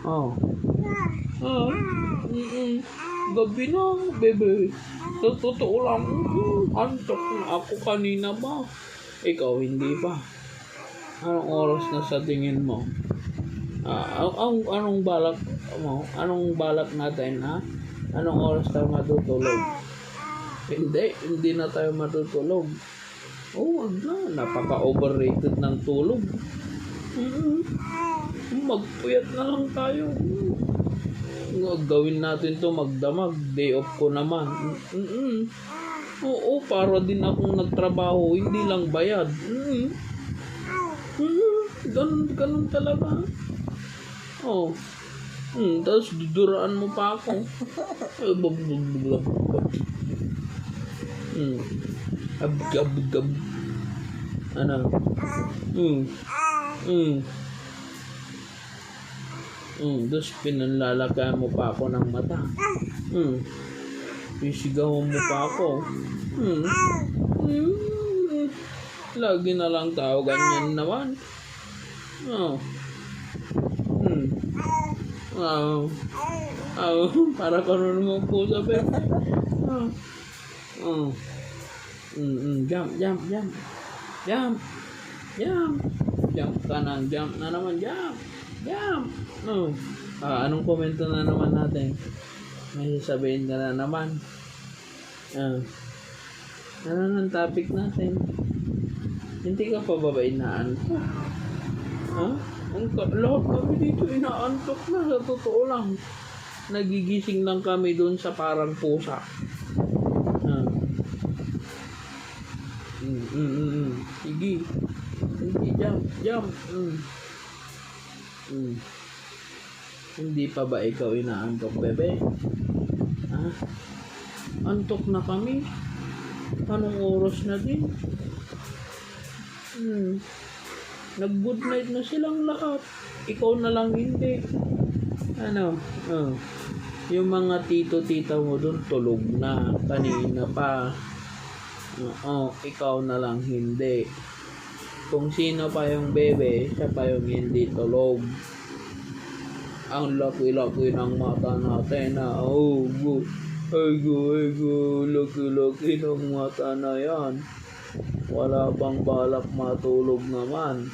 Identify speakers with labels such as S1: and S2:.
S1: Oh. Ah. Gabi na, bebe. Sa totoo lang, antok na ako kanina ba? Ikaw, hindi ba? Anong oras na sa tingin mo? Anong balak mo? Anong balak natin, ha? Anong oras tayo matutulog? Hindi na tayo matutulog. Oh, wag na. Napaka-overrated ng tulog. Magpuyat na lang tayo. Gawin natin to magdamag. Day off ko naman. Oo, para din akong nagtrabaho. Hindi lang bayad. Ganun talaga. Oh. Tapos duduraan mo pa ako. Gab. Ano? Tapos pinanlalagyan mo pa ako ng mata. Sisigawan mo pa ako. Lagi na lang tao ganyan naman. Para karoon mo po sa bed. Jump ka na, jump na naman, jump. Anong komento na naman natin? May sasabihin ka na naman. Ano nang topic natin? Hindi ka pa ba inaantok? Lahat kami dito inaantok na, sa totoo lang. Nagigising lang kami doon sa parang pusa. Sige. Jump. Hindi pa ba ikaw inaantok, bebe? Antok na kami. Anong oras na din? Nag-good night na silang lahat. Ikaw na lang hindi. Yung mga tito-tita mo dun tulog na. Kanina pa. Ikaw na lang hindi. Kung sino pa yung bebe, siya pa yung hindi tulog. Ang laki-laki ng mata natin na. Laki-laki ng mata na yan. Wala bang balak matulog naman?